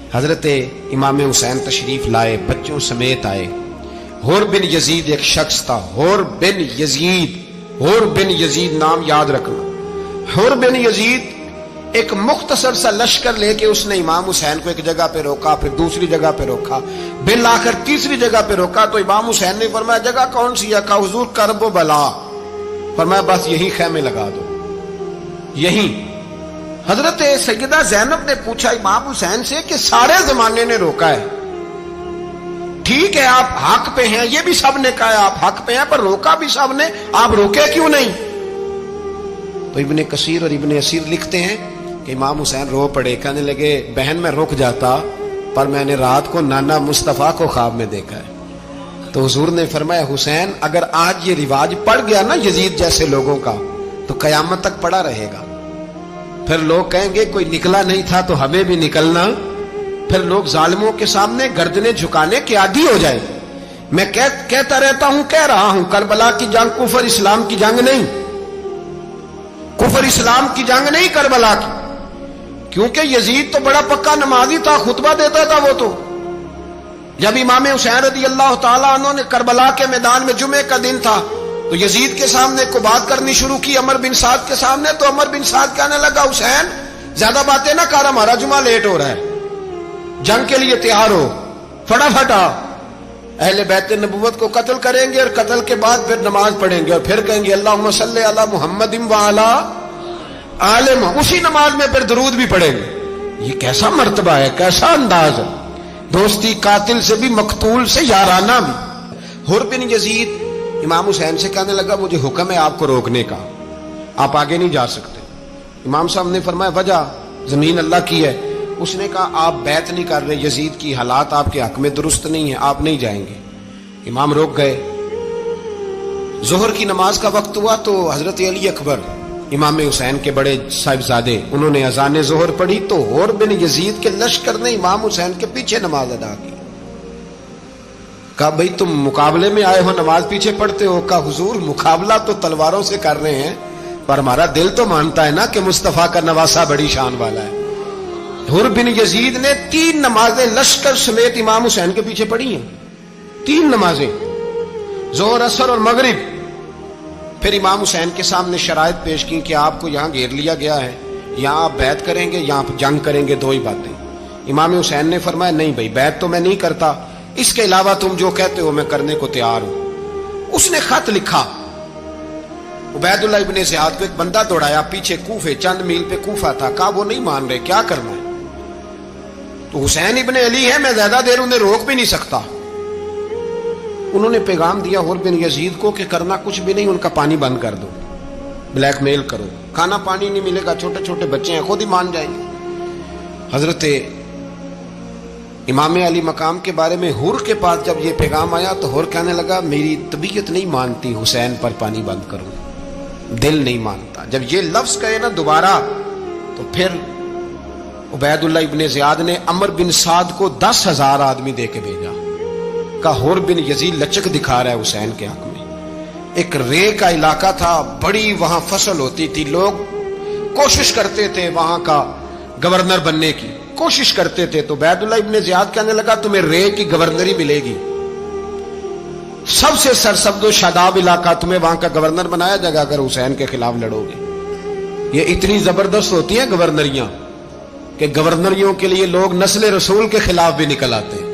حضرت امام حسین تشریف لائے، بچوں سمیت آئے۔ حور بن یزید ایک شخص تھا، حور بن یزید، حور بن یزید نام یاد رکھنا۔ حور بن یزید ایک مختصر سا لشکر لے کے اس نے امام حسین کو ایک جگہ پہ روکا، پھر دوسری جگہ پہ روکا، بالآخر تیسری جگہ پہ روکا تو امام حسین نے فرمایا جگہ کون سی ہے؟ کہا حضور کرب و بلا۔ فرمایا بس یہی خیمے لگا دو، یہی۔ حضرت سیدہ زینب نے پوچھا امام حسین سے کہ سارے زمانے نے روکا ہے، ٹھیک ہے آپ حق پہ ہیں، یہ بھی سب نے کہا ہے آپ حق پہ ہیں، پر روکا بھی سب نے، آپ روکے کیوں نہیں؟ تو ابن کثیر اور ابن اسیر لکھتے ہیں کہ امام حسین رو پڑے، کہنے لگے بہن میں رک جاتا پر میں نے رات کو نانا مصطفیٰ کو خواب میں دیکھا ہے۔ تو حضور نے فرمایا حسین اگر آج یہ رواج پڑ گیا نا یزید جیسے لوگوں کا تو قیامت تک پڑا رہے گا، پھر لوگ کہیں گے کوئی نکلا نہیں تھا تو ہمیں بھی نکلنا، پھر لوگ ظالموں کے سامنے گردنیں جھکانے کے عادی ہو جائے۔ میں کہتا رہتا ہوں، کہہ رہا ہوں، کربلا کی جنگ کفر اسلام کی جنگ نہیں، کفر اسلام کی جنگ نہیں کربلا کی، کیونکہ یزید تو بڑا پکا نمازی تھا، خطبہ دیتا تھا وہ تو۔ جب امام حسین رضی اللہ تعالیٰ عنہ نے کربلا کے میدان میں جمعے کا دن تھا تو یزید کے سامنے کو بات کرنی شروع کی، عمر بن سعد کے سامنے، تو عمر بن سعد کہنے لگا حسین زیادہ باتیں نہ کر، ہمارا جمعہ لیٹ ہو رہا ہے، جنگ کے لیے تیار ہو، فٹافٹ آ۔ اہل بیت نبوت کو قتل کریں گے اور قتل کے بعد پھر نماز پڑھیں گے اور پھر کہیں گے اللہم صلی علی محمد وعلی آل محمد، اسی نماز میں پھر درود بھی پڑھیں گے۔ یہ کیسا مرتبہ ہے، کیسا انداز ہے، دوستی قاتل سے بھی مقتول سے یارانہ بھی۔ حور بن یزید امام حسین سے کہنے لگا مجھے حکم ہے آپ کو روکنے کا، آپ آگے نہیں جا سکتے۔ امام صاحب نے فرمایا وجہ؟ زمین اللہ کی ہے۔ اس نے کہا آپ بیعت نہیں کر رہے، یزید کی حالات آپ کے حق میں درست نہیں ہیں، آپ نہیں جائیں گے۔ امام روک گئے۔ ظہر کی نماز کا وقت ہوا تو حضرت علی اکبر امام حسین کے بڑے صاحبزادے انہوں نے اذان ظہر پڑھی تو حور بن یزید کے لشکر نے امام حسین کے پیچھے نماز ادا کی۔ کہا بھئی تم مقابلے میں آئے ہو، نماز پیچھے پڑھتے ہو؟ کہا حضور مقابلہ تو تلواروں سے کر رہے ہیں پر ہمارا دل تو مانتا ہے نا کہ مصطفیٰ کا نواسہ بڑی شان والا ہے۔ حور بن یزید نے 3 نمازیں لشکر سمیت امام حسین کے پیچھے پڑھی ہیں، 3 نمازیں، ظہر اثر اور مغرب۔ پھر امام حسین کے سامنے شرائط پیش کی کہ آپ کو یہاں گھیر لیا گیا ہے، یہاں آپ بیعت کریں گے، یہاں آپ جنگ کریں گے، 2 ہی باتیں۔ امام حسین نے فرمایا نہیں بھائی بیعت تو میں نہیں کرتا، اس کے علاوہ تم جو کہتے ہو میں کرنے کو تیار ہوں۔ اس نے خط لکھا، عبید اللہ ابن زیاد کو ایک بندہ دوڑایا پیچھے، کوفے چند میل پہ کوفہ تھا، کہا وہ نہیں مان رہے، کیا کرنا ہے؟ تو حسین ابن علی ہے، میں زیادہ دیر انہیں روک بھی نہیں سکتا۔ انہوں نے پیغام دیا حور بن یزید کو کہ کرنا کچھ بھی نہیں، ان کا پانی بند کر دو، بلیک میل کرو، کھانا پانی نہیں ملے گا، چھوٹے چھوٹے بچے ہیں، خود ہی مان جائیں گے۔ حضرت امام علی مقام کے بارے میں حور کے پاس جب یہ پیغام آیا تو حور کہنے لگا میری طبیعت نہیں مانتی حسین پر پانی بند کروں، دل نہیں مانتا۔ جب یہ لفظ کہے نا دوبارہ تو پھر عبید اللہ ابن زیاد نے عمر بن سعد کو 10,000 آدمی دے کے بھیجا، کہا حور بن یزید لچک دکھا رہا ہے حسین کے حق میں۔ ایک رے کا علاقہ تھا، بڑی وہاں فصل ہوتی تھی، لوگ کوشش کرتے تھے وہاں کا گورنر بننے کی، کوشش کرتے تھے۔ تو عبید اللہ ابن زیاد کہنے لگا تمہیں رے کی گورنری ملے گی، سب سے سرسبز و شاداب علاقہ، تمہیں وہاں کا گورنر بنایا جائے گا اگر حسین کے خلاف لڑو گے۔ یہ اتنی زبردست ہوتی ہیں گورنریاں کہ گورنریوں کے لیے لوگ نسل رسول کے خلاف بھی نکل آتے ہیں،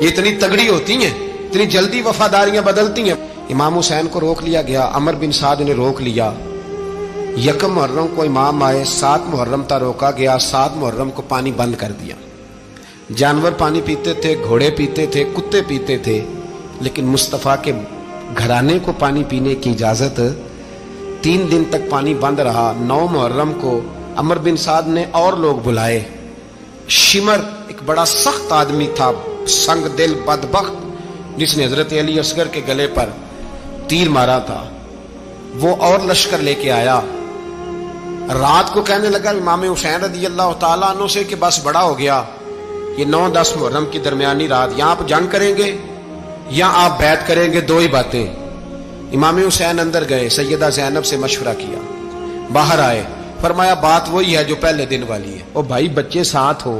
یہ اتنی تگڑی ہوتی ہیں، اتنی جلدی وفاداریاں بدلتی ہیں۔ امام حسین کو روک لیا گیا، عمر بن سعد نے روک لیا۔ 1 محرم کو امام آئے، 7 محرم تا روکا گیا، 7 محرم کو پانی بند کر دیا۔ جانور پانی پیتے تھے، گھوڑے پیتے تھے، کتے پیتے تھے، لیکن مصطفیٰ کے گھرانے کو پانی پینے کی اجازت 3 دن تک پانی بند رہا۔ 9 محرم کو عمر بن سعد نے اور لوگ بلائے۔ شمر ایک بڑا سخت آدمی تھا، سنگ دل بدبخت، جس نے حضرت علی اصغر کے گلے پر تیر مارا تھا، وہ اور لشکر لے کے آیا۔ رات کو کہنے لگا امام حسین رضی اللہ تعالیٰ عنہ سے کہ بس بڑا ہو گیا، یہ 9-10 محرم کی درمیانی رات، یا آپ جنگ کریں گے یا آپ بیعت کریں گے، 2 ہی باتیں۔ امام حسین اندر گئے، سیدہ زینب سے مشورہ کیا، باہر آئے، فرمایا بات وہی ہے جو پہلے دن والی ہے۔ او بھائی بچے ساتھ ہو،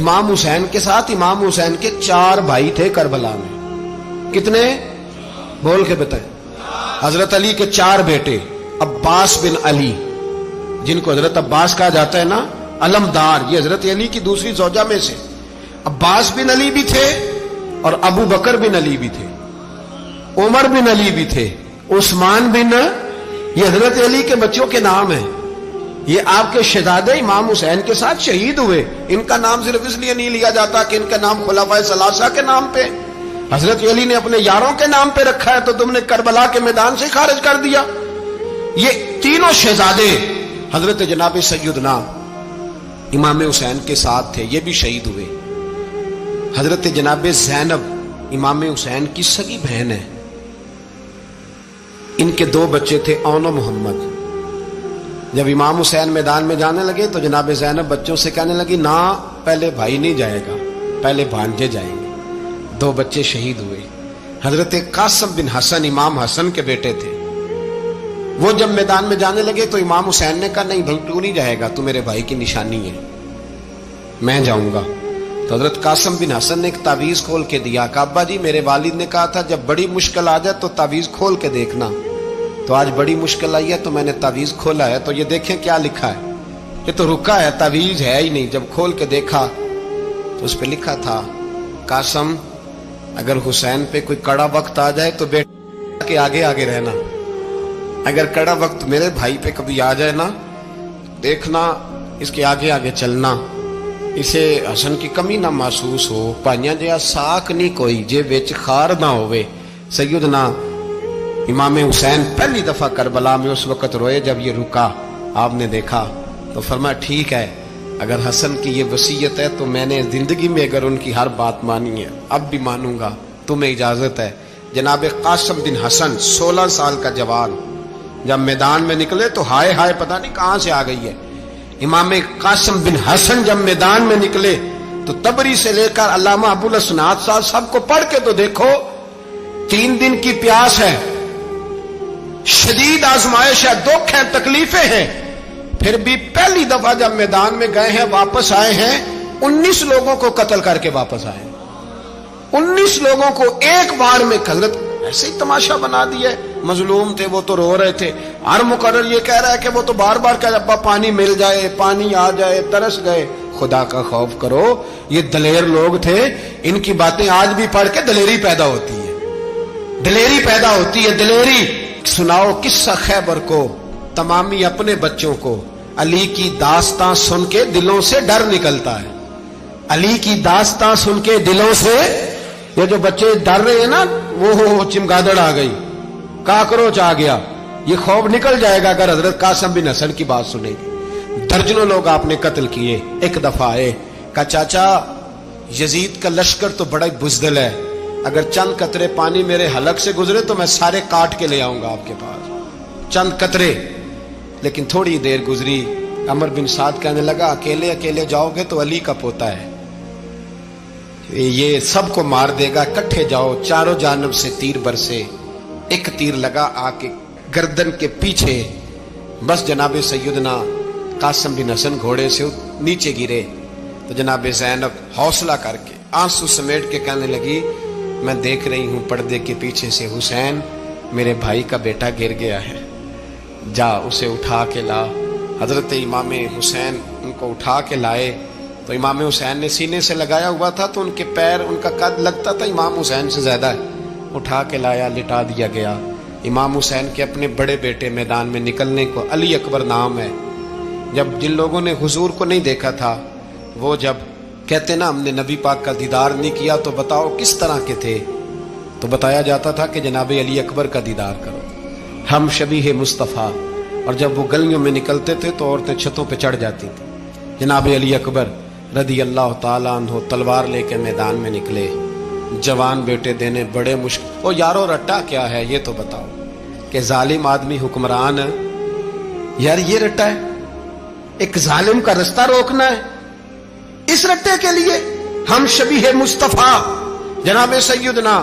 امام حسین کے ساتھ امام حسین کے 4 بھائی تھے کربلا میں. کتنے؟ بول کے بتائیں. حضرت علی کے 4 بیٹے، عباس بن علی جن کو حضرت عباس کہا جاتا ہے نا، علمدار، یہ حضرت علی کی دوسری زوجہ میں سے. عباس بن علی بھی تھے اور ابو بکر بن علی بھی تھے، عمر بن علی بھی تھے، عثمان بن، یہ حضرت علی کے بچوں کے نام ہیں. یہ آپ کے شہزادے امام حسین کے ساتھ شہید ہوئے. ان کا نام صرف اس لیے نہیں لیا جاتا کہ ان کا نام خلفائے ثلاثہ کے نام پہ، حضرت علی نے اپنے یاروں کے نام پہ رکھا ہے تو تم نے کربلا کے میدان سے خارج کر دیا. یہ تینوں شہزادے حضرت جناب سیدنا امام حسین کے ساتھ تھے، یہ بھی شہید ہوئے. حضرت جناب زینب امام حسین کی سگی بہن ہے. ان کے 2 بچے تھے، اون و محمد. جب امام حسین میدان میں جانے لگے تو جناب زینب بچوں سے کہنے لگی نہ، پہلے بھائی نہیں جائے گا، پہلے بھانجے جائیں گے. 2 بچے شہید ہوئے. حضرت قاسم بن حسن امام حسن کے بیٹے تھے. وہ جب میدان میں جانے لگے تو امام حسین نے کہا نہیں بھائی تو نہیں جائے گا، تو میرے بھائی کی نشانی ہے، میں جاؤں گا. تو حضرت قاسم بن حسن نے ایک تعویذ کھول کے دیا کہ ابا جی میرے والد نے کہا تھا جب بڑی مشکل آ جائے تو تعویذ کھول کے دیکھنا. تو آج بڑی مشکل آئی ہے تو میں نے تعویذ کھولا ہے، تو یہ دیکھیں کیا لکھا ہے. یہ تو رکا ہے، تعویذ ہے ہی نہیں. جب کھول کے دیکھا تو اس پہ لکھا تھا قاسم اگر حسین پہ کوئی کڑا وقت آ جائے تو بیٹے کے آگے آگے رہنا، اگر کڑا وقت میرے بھائی پہ کبھی آ جائے نا دیکھنا اس کے آگے آگے چلنا، اسے حسن کی کمی نہ محسوس ہو. پائیاں جیا ساک نہیں کوئی جے وچ خار نہ ہوئے. سیدنا امام حسین پہلی دفعہ کربلا میں اس وقت روئے جب یہ رکا. آپ نے دیکھا تو فرمایا ٹھیک ہے، اگر حسن کی یہ وصیت ہے تو میں نے زندگی میں اگر ان کی ہر بات مانی ہے اب بھی مانوں گا، تمہیں اجازت ہے. جناب قاسم بن حسن 16 سال کا جوان جب میدان میں نکلے تو ہائے ہائے پتہ نہیں کہاں سے آ گئی ہے. امام قاسم بن حسن جب میدان میں نکلے تو تبری سے لے کر علامہ ابو الاسناد صاحب سب کو پڑھ کے تو دیکھو. 3 دن کی پیاس ہے، شدید آزمائش ہے، دکھ ہے، تکلیفیں ہیں، پھر بھی پہلی دفعہ جب میدان میں گئے ہیں واپس آئے ہیں 19 لوگوں کو قتل کر کے واپس آئے. 19 لوگوں کو ایک بار میں حضرت ایسے ہی تماشا بنا دیا. مظلوم تھے وہ تو رو رہے تھے. ہر مقرر یہ کہہ رہا ہے کہ وہ تو بار بار کہ ابا پانی مل جائے، پانی آ جائے، ترس گئے. خدا کا خوف کرو، یہ دلیر لوگ تھے. ان کی باتیں آج بھی پڑھ کے دلیری پیدا ہوتی ہے، دلیری پیدا ہوتی ہے، دلیری. سناؤ قصہ خیبر کو تمامی اپنے بچوں کو. علی کی داستان سن کے دلوں سے ڈر نکلتا ہے. علی کی داستان سن کے دلوں سے یہ جو بچے ڈر رہے ہیں نا، وہ چمگادڑ آ گئی، کاکروچ آ گیا، یہ خوف نکل جائے گا اگر حضرت قاسم بن حسن کی بات سنیں گے. درجنوں لوگ آپ نے قتل کیے. ایک دفعہ آئے کہا چاچا یزید کا لشکر تو بڑا ہی بزدل ہے، اگر چند قطرے پانی میرے حلق سے گزرے تو میں سارے کاٹ کے لے آؤں گا آپ کے پاس، چند قطرے. لیکن تھوڑی دیر گزری، عمر بن سعد کہنے لگا اکیلے اکیلے جاؤ گے تو علی کا پوتا ہے، یہ سب کو مار دے گا، اکٹھے جاؤ. چاروں جانب سے تیر برسے. ایک تیر لگا آ کے گردن کے پیچھے، بس جناب سیدنا قاسم بن حسن گھوڑے سے نیچے گرے. تو جناب زینب حوصلہ کر کے آنسو سمیٹ کے کہنے لگی میں دیکھ رہی ہوں پردے کے پیچھے سے حسین میرے بھائی کا بیٹا گر گیا ہے، جا اسے اٹھا کے لا. حضرت امام حسین ان کو اٹھا کے لائے تو امام حسین نے سینے سے لگایا ہوا تھا تو ان کے پیر، ان کا قد لگتا تھا امام حسین سے زیادہ ہے. اٹھا کے لایا، لٹا دیا گیا. امام حسین کے اپنے بڑے بیٹے میدان میں نکلنے کو علی اکبر نام ہے. جب جن لوگوں نے حضور کو نہیں دیکھا تھا وہ جب کہتے نا ہم نے نبی پاک کا دیدار نہیں کیا تو بتاؤ کس طرح کے تھے، تو بتایا جاتا تھا کہ جناب علی اکبر کا دیدار کرو، ہم شبیہ مصطفیٰ. اور جب وہ گلیوں میں نکلتے تھے تو عورتیں چھتوں پہ چڑھ جاتی تھیں. جناب علی اکبر رضی اللہ تعالیٰ عنہ تلوار لے کے میدان میں نکلے. جوان بیٹے دینے بڑے مشکل. او یارو رٹا کیا ہے یہ تو بتاؤ کہ ظالم آدمی حکمران ہے. یار یہ رٹا ہے، ایک ظالم کا رستہ روکنا ہے. اس رٹے کے لیے ہم شبیہ مصطفیٰ جناب سیدنا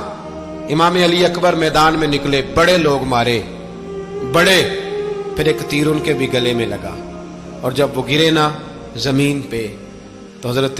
امام علی اکبر میدان میں نکلے. بڑے لوگ مارے، بڑے. پھر ایک تیر ان کے بھی گلے میں لگا اور جب وہ گرے نا زمین پہ تو حضرت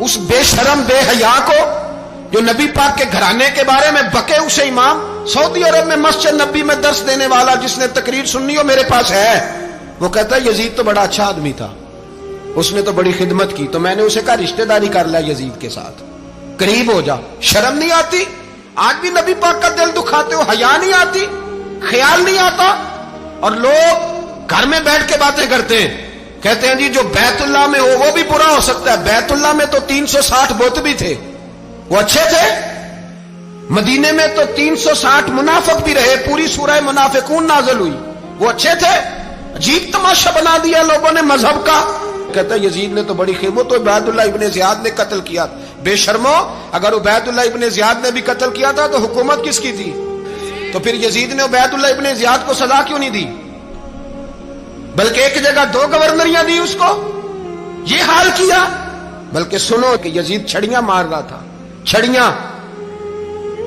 اس بے شرم بے حیا کو جو نبی پاک کے گھرانے کے بارے میں بکے، اسے امام سعودی عرب میں مسجد نبی میں درس دینے والا جس نے تقریر سننی ہو میرے پاس ہے، وہ کہتا ہے یزید تو بڑا اچھا آدمی تھا، اس نے تو بڑی خدمت کی، تو میں نے اسے کہا رشتہ داری کر لیا یزید کے ساتھ، قریب ہو جا۔ شرم نہیں آتی؟ آج بھی نبی پاک کا دل دکھاتے ہو، حیا نہیں آتی، خیال نہیں آتا؟ اور لوگ گھر میں بیٹھ کے باتیں کرتے ہیں، کہتے ہیں جی جو بیت اللہ میں ہو وہ بھی برا ہو سکتا ہے۔ بیت اللہ میں تو 360 بت بھی تھے، وہ اچھے تھے۔ مدینے میں تو 360 منافق بھی رہے، پوری سورہ منافقون نازل ہوئی، وہ اچھے تھے۔ عجیب تماشا بنا دیا لوگوں نے مذہب کا۔ کہتا ہے یزید نے تو بڑی خدمت، تو عبید اللہ ابن زیاد نے قتل کیا۔ بے شرمو، اگر عبید اللہ ابن زیاد نے بھی قتل کیا تھا تو حکومت کس کی تھی؟ تو پھر یزید نے عبید اللہ ابن زیاد کو سزا کیوں نہیں دی؟ بلکہ ایک جگہ 2 گورنریاں دی اس کو، یہ حال کیا۔ بلکہ سنو کہ یزید چھڑیاں مار رہا تھا، چھڑیاں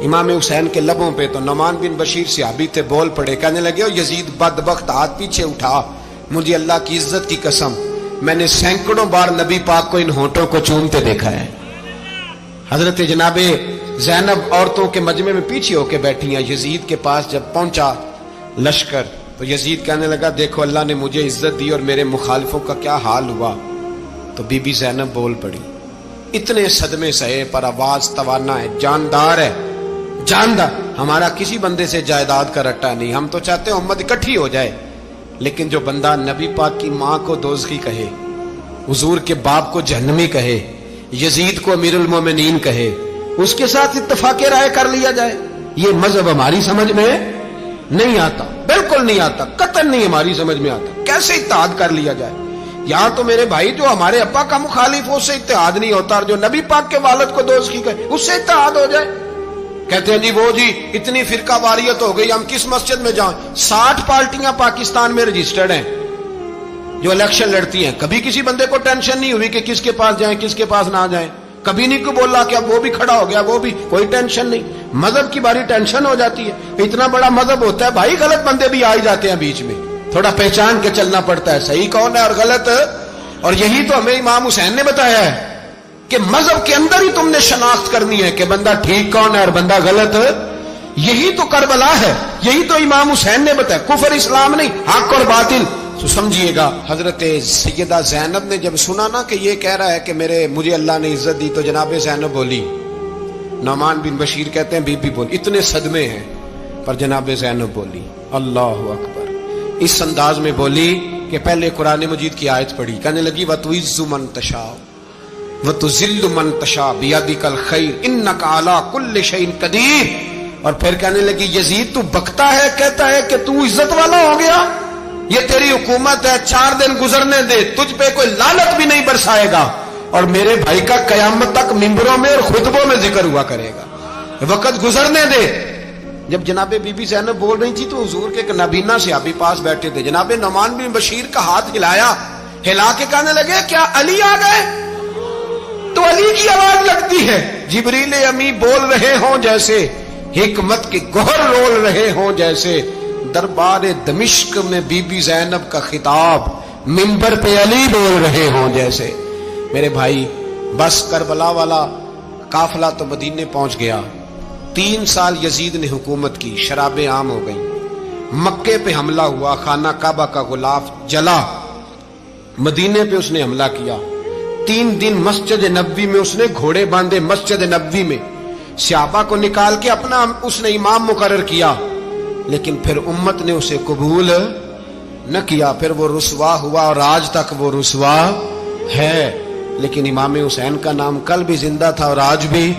امام حسین کے لبوں پہ۔ تو نعمان بن بشیر صحابی تھے، بول پڑے، کہنے لگے یزید بدبخت، ہاتھ پیچھے اٹھا، مجھے اللہ کی عزت کی قسم میں نے سینکڑوں بار نبی پاک کو ان ہونٹوں کو چومتے دیکھا ہے۔ حضرت جناب زینب عورتوں کے مجمع میں پیچھے ہو کے بیٹھی ہیں۔ یزید کے پاس جب پہنچا لشکر تو یزید کہنے لگا دیکھو اللہ نے مجھے عزت دی اور میرے مخالفوں کا کیا حال ہوا۔ تو بی بی زینب بول پڑی، اتنے صدمے سہے پر آواز توانا ہے، جاندار ہے، جاندار۔ ہمارا کسی بندے سے جائیداد کا رٹا نہیں، ہم تو چاہتے ہیں امت اکٹھی ہو جائے، لیکن جو بندہ نبی پاک کی ماں کو دوزخی کہے، حضور کے باپ کو جہنمی کہے، یزید کو امیر المومنین کہے، اس کے ساتھ اتفاق رائے کر لیا جائے، یہ مذہب ہماری سمجھ میں نہیں آتا، بالکل نہیں آتا، قطعاً نہیں ہماری سمجھ میں آتا۔ کیسے اتحاد کر لیا جائے؟ یہاں تو میرے بھائی جو ہمارے ابا کا مخالف ہو اس سے اتحاد نہیں ہوتا، اور جو نبی پاک کے والد کو دوزخی کہے اس سے اتحاد ہو جائے۔ کہتے ہیں جی وہ جی اتنی فرقہ واریت ہو گئی، ہم کس مسجد میں جائیں؟ 60 پارٹیاں پاکستان میں رجسٹرڈ ہیں جو الیکشن لڑتی ہیں، کبھی کسی بندے کو ٹینشن نہیں ہوئی کہ کس کے پاس جائیں کس کے پاس نہ جائیں، کبھی نہیں کوئی بولا کہ اب وہ بھی کھڑا ہو گیا، وہ بھی، کوئی ٹینشن نہیں۔ مذہب کی باری ٹینشن ہو جاتی ہے، اتنا بڑا مذہب ہوتا ہے بھائی، غلط بندے بھی آ جاتے ہیں بیچ میں، تھوڑا پہچان کے چلنا پڑتا ہے صحیح کون ہے اور غلط۔ اور یہی تو ہمیں امام حسین نے بتایا ہے کہ مذہب کے اندر ہی تم نے شناخت کرنی ہے کہ بندہ ٹھیک کون ہے اور بندہ غلط۔ یہی تو کربلا ہے، یہی تو امام حسین نے بتایا، کفر اسلام نہیں، حق اور باطل۔ تو سمجھیے گا حضرت سیدہ زینب نے جب سنا نا کہ یہ کہہ رہا ہے کہ مجھے اللہ نے عزت دی، تو جناب زینب بولی، نعمان بن بشیر کہتے ہیں بی بی بولی، اتنے صدمے ہیں پر جناب زینب بولی اللہ اکبر، اس انداز میں بولی کہ پہلے قرآن مجید کی آیت پڑھی، کہنے لگی وَتُعِزُّ مَن تَشَاءُ وَتُذِلُّ مَن تَشَاءُ بِيَدِكَ الْخَيْرُ إِنَّكَ عَلَىٰ كُلِّ شَيْءٍ قَدِيرٌ۔ اور پھر کہنے لگی یزید تو بکتا ہے، کہتا ہے کہ تو عزت والا ہو گیا، یہ تیری حکومت ہے، 4 دن گزرنے دے، تجھ پہ کوئی لعنت بھی نہیں برسائے گا، اور میرے بھائی کا قیامت تک ممبروں میں اور خطبوں میں ذکر ہوا کرے گا، وقت گزرنے دے۔ جب جناب بی بی زینب بول رہی تھی تو حضور کے ایک نابینا صحابی پاس بیٹھے تھے، جناب نعمان بن بشیر کا ہاتھ ہلایا، ہلا کے کہنے لگے کیا علی آ گئے؟ تو علی کی آواز لگتی ہے، جبریل امی بول رہے ہوں جیسے، حکمت کے گوہر رول رہے ہوں جیسے، دربار دمشق میں بی بی زینب کا خطاب، منبر پہ علی بول رہے ہوں جیسے۔ میرے بھائی بس کربلا والا قافلہ تو مدینے پہنچ گیا، 3 سال یزید نے حکومت کی، شرابیں عام ہو گئی، مکے پہ حملہ ہوا، خانہ کعبہ کا غلاف جلا، مدینے پہ اس نے حملہ کیا، 3 دن مسجد نبوی میں اس نے گھوڑے باندھے، مسجد نبوی میں صحابہ کو نکال کے اپنا اس نے امام مقرر کیا، لیکن پھر امت نے اسے قبول نہ کیا، پھر وہ رسوا ہوا اور آج تک وہ رسوا ہے۔ لیکن امام حسین کا نام کل بھی زندہ تھا اور آج بھی۔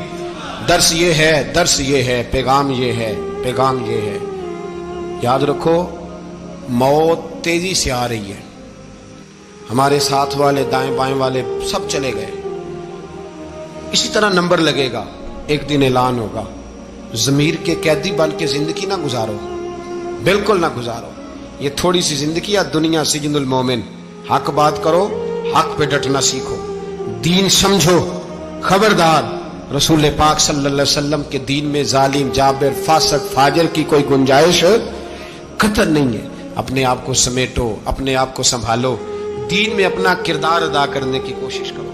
درس یہ ہے، پیغام یہ ہے، پیغام یہ ہے، یاد رکھو موت تیزی سے آ رہی ہے، ہمارے ساتھ والے دائیں بائیں والے سب چلے گئے، اسی طرح نمبر لگے گا، ایک دن اعلان ہوگا۔ ضمیر کے قیدی بن کے زندگی نہ گزارو، بالکل نہ گزارو، یہ تھوڑی سی زندگی ہے، دنیا سجن المومن۔ حق بات کرو، حق پہ ڈٹنا سیکھو، دین سمجھو، خبردار رسول پاک صلی اللہ علیہ وسلم کے دین میں ظالم، جابر، فاسق، فاجر کی کوئی گنجائش قطع نہیں ہے۔ اپنے آپ کو سمیٹو، اپنے آپ کو سنبھالو، دین میں اپنا کردار ادا کرنے کی کوشش کرو۔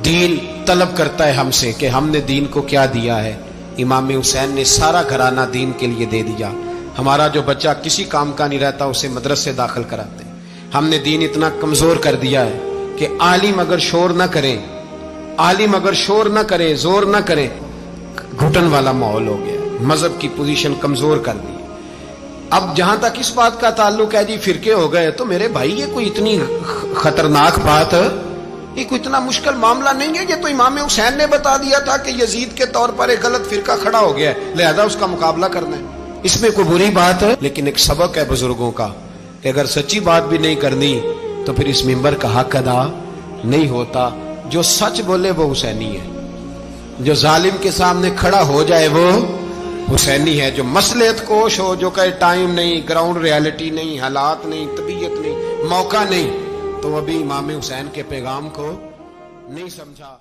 دین طلب کرتا ہے ہم سے کہ ہم نے دین کو کیا دیا ہے. امام حسین نے سارا گھرانہ دین کے لیے دے دیا. ہمارا جو بچہ کسی کام کا نہیں رہتا اسے مدرسے داخل کراتے ہیں. ہم نے دین اتنا کمزور کر دیا ہے کہ عالم اگر شور نہ کرے، عالم اگر شور نہ کرے، زور نہ کرے، گھٹن والا ماحول ہو گیا. مذہب کی پوزیشن کمزور کر دی. اب جہاں تک اس بات کا تعلق ہے جی فرقے ہو گئے، تو میرے بھائی یہ کوئی اتنی خطرناک بات ہے، یہ کوئی اتنا مشکل معاملہ نہیں ہے. یہ تو امام حسین نے بتا دیا تھا کہ یزید کے طور پر ایک غلط فرقہ کھڑا ہو گیا ہے، لہذا اس کا مقابلہ کرنا ہے. اس میں کوئی بری بات ہے؟ لیکن ایک سبق ہے بزرگوں کا کہ اگر سچی بات بھی نہیں کرنی تو پھر اس منبر کا حق ادا نہیں ہوتا. جو سچ بولے وہ حسینی ہے، جو ظالم کے سامنے کھڑا ہو جائے وہ حسینی ہے. جو مصلحت کوش ہو، جو کہے ٹائم نہیں، گراؤنڈ ریالٹی نہیں، حالات نہیں، طبیعت نہیں، موقع نہیں، تو ابھی امام حسین کے پیغام کو نہیں سمجھا.